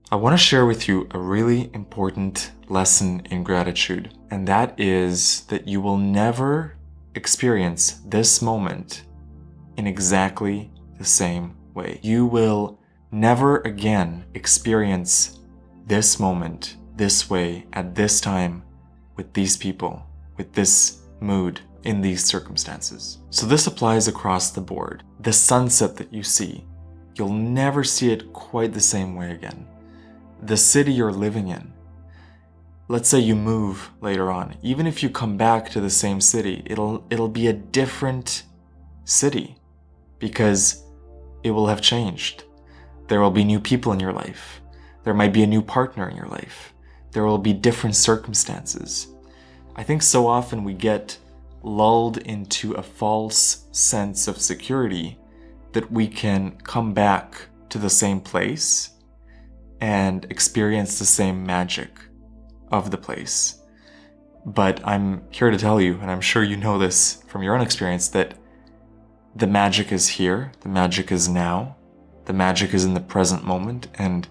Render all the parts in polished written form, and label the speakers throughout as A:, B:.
A: I want to share with you a really important lesson in gratitude, and that is that you will never experience this moment in exactly the same way. You will never again experience this moment this way at this time with these people, with this mood, in these circumstances. So this applies across the board. The sunset that you see, you'll never see it quite the same way again. The city you're living in. Let's say you move later on. Even if you come back to the same city, it'll be a different city because it will have changed. There will be new people in your life. There might be a new partner in your life. There will be different circumstances. I think so often we get lulled into a false sense of security that we can come back to the same place and experience the same magic of the place. But I'm here to tell you, and I'm sure you know this from your own experience, that the magic is here, the magic is now, the magic is in the present moment, and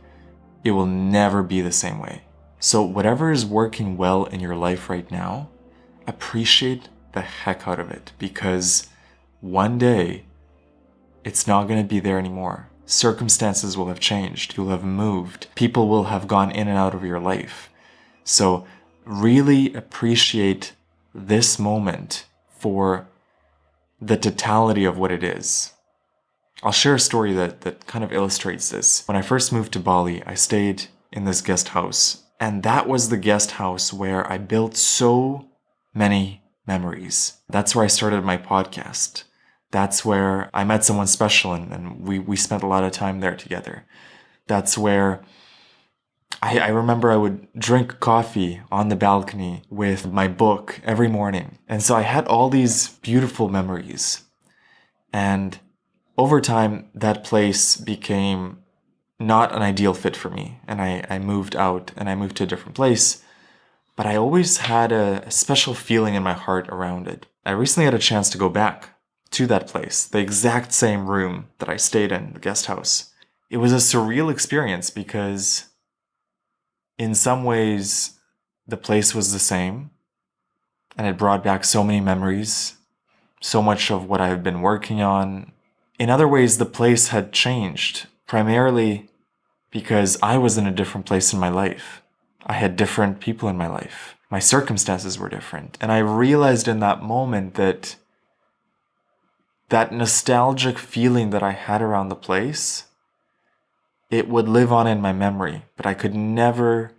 A: it will never be the same way. So whatever is working well in your life right now, appreciate the heck out of it, because one day it's not going to be there anymore. Circumstances will have changed. You'll have moved. People will have gone in and out of your life. So really appreciate this moment for the totality of what it is. I'll share a story that kind of illustrates this. When I first moved to Bali, I stayed in this guest house. And that was the guest house where I built so many memories. That's where I started my podcast. That's where I met someone special and we spent a lot of time there together. That's where I remember I would drink coffee on the balcony with my book every morning. And so I had all these beautiful memories. And over time, that place became not an ideal fit for me. And I moved out and I moved to a different place. But I always had a special feeling in my heart around it. I recently had a chance to go back to that place, the exact same room that I stayed in, the guest house. It was a surreal experience because in some ways the place was the same and it brought back so many memories, so much of what I had been working on. In other ways, the place had changed, primarily because I was in a different place in my life. I had different people in my life. My circumstances were different. And I realized in that moment that nostalgic feeling that I had around the place, it would live on in my memory, but I could never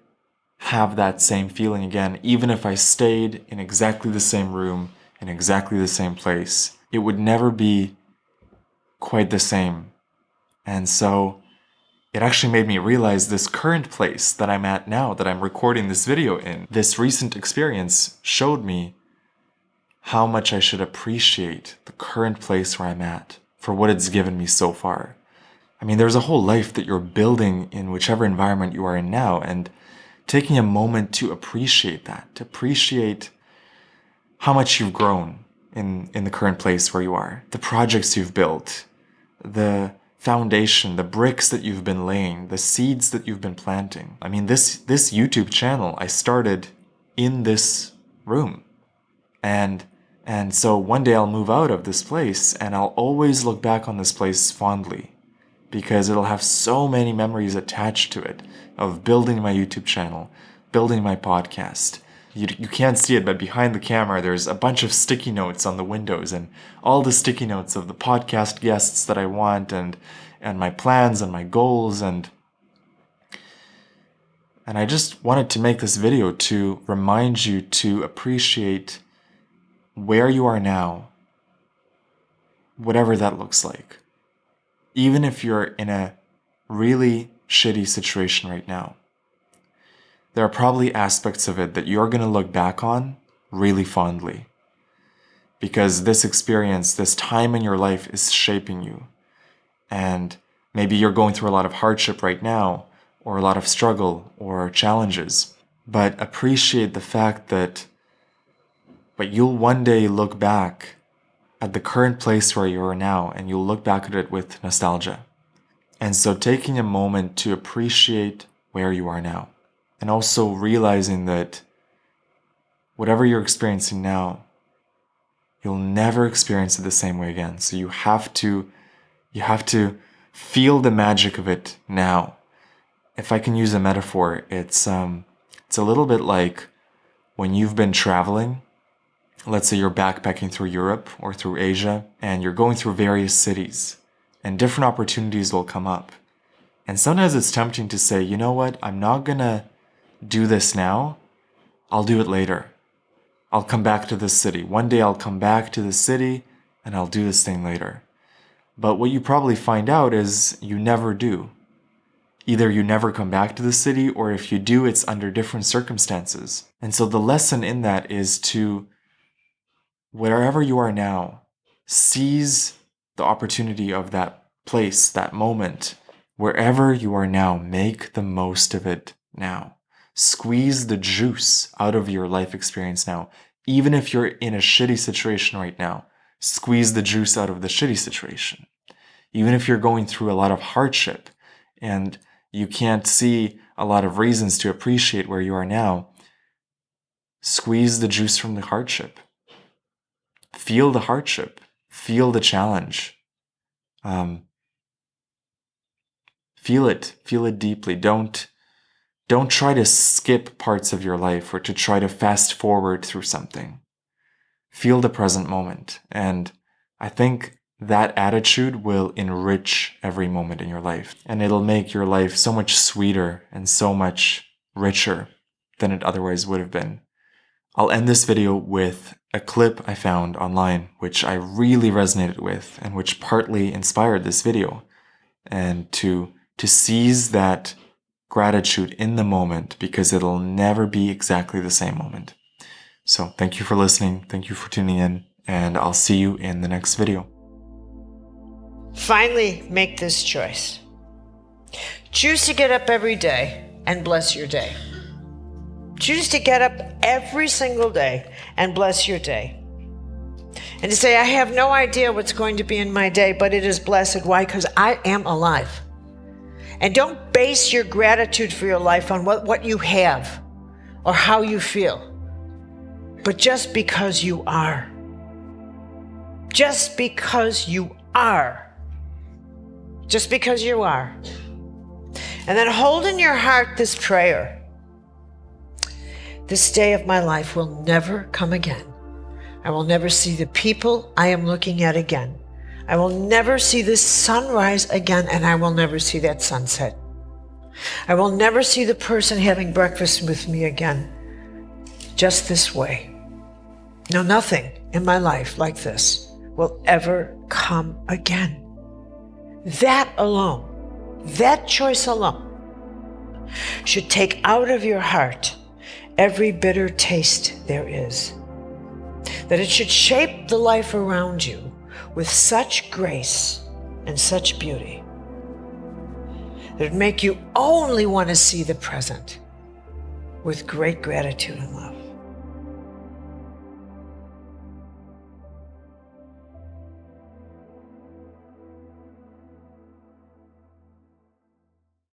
A: have that same feeling again, even if I stayed in exactly the same room, in exactly the same place. It would never be quite the same. And so it actually made me realize this current place that I'm at now, that I'm recording this video in, this recent experience showed me how much I should appreciate the current place where I'm at for what it's given me so far. I mean, there's a whole life that you're building in whichever environment you are in now, and taking a moment to appreciate that, to appreciate how much you've grown in the current place where you are, the projects you've built, the foundation, the bricks that you've been laying, the seeds that you've been planting. I mean, this YouTube channel, I started in this room. And so one day I'll move out of this place and I'll always look back on this place fondly because it'll have so many memories attached to it of building my YouTube channel, building my podcast. You can't see it, but behind the camera, there's a bunch of sticky notes on the windows and all the sticky notes of the podcast guests that I want and my plans and my goals. And I just wanted to make this video to remind you to appreciate where you are now, whatever that looks like. Even if you're in a really shitty situation right now, there are probably aspects of it that you're going to look back on really fondly. Because this experience, this time in your life is shaping you. And maybe you're going through a lot of hardship right now, or a lot of struggle or challenges. But appreciate the fact that you'll one day look back at the current place where you are now, and you'll look back at it with nostalgia. And so taking a moment to appreciate where you are now. And also realizing that whatever you're experiencing now, you'll never experience it the same way again. So you have to feel the magic of it now. If I can use a metaphor, it's a little bit like when you've been traveling. Let's say you're backpacking through Europe or through Asia, and you're going through various cities, and different opportunities will come up. And sometimes it's tempting to say, you know what, I'm not gonna do this now. I'll do it later. I'll come back to this city. One day I'll come back to this city and I'll do this thing later. But what you probably find out is you never do. Either you never come back to the city, or if you do, it's under different circumstances. And so the lesson in that is to, wherever you are now, seize the opportunity of that place, that moment. Wherever you are now, make the most of it now. Squeeze the juice out of your life experience now. Even if you're in a shitty situation right now, squeeze the juice out of the shitty situation. Even if you're going through a lot of hardship and you can't see a lot of reasons to appreciate where you are now, squeeze the juice from the hardship. Feel the hardship. Feel the challenge. Feel it. Feel it deeply. Don't try to skip parts of your life or to try to fast forward through something. Feel the present moment. And I think that attitude will enrich every moment in your life. And it'll make your life so much sweeter and so much richer than it otherwise would have been. I'll end this video with a clip I found online, which I really resonated with and which partly inspired this video. And to seize that gratitude in the moment, because it'll never be exactly the same moment. So thank you for listening. Thank you for tuning in, and I'll see you in the next video.
B: Finally, make this choice. Choose to get up every day and bless your day. Choose to get up every single day and bless your day. And to say, I have no idea what's going to be in my day, but it is blessed. Why? Because I am alive. And don't base your gratitude for your life on what you have or how you feel, but just because you are. Just because you are. Just because you are. And then hold in your heart this prayer. This day of my life will never come again. I will never see the people I am looking at again. I will never see this sunrise again, and I will never see that sunset. I will never see the person having breakfast with me again, just this way. No, nothing in my life like this will ever come again. That alone, that choice alone, should take out of your heart every bitter taste there is. That it should shape the life around you with such grace and such beauty that it would make you only want to see the present with great gratitude and love.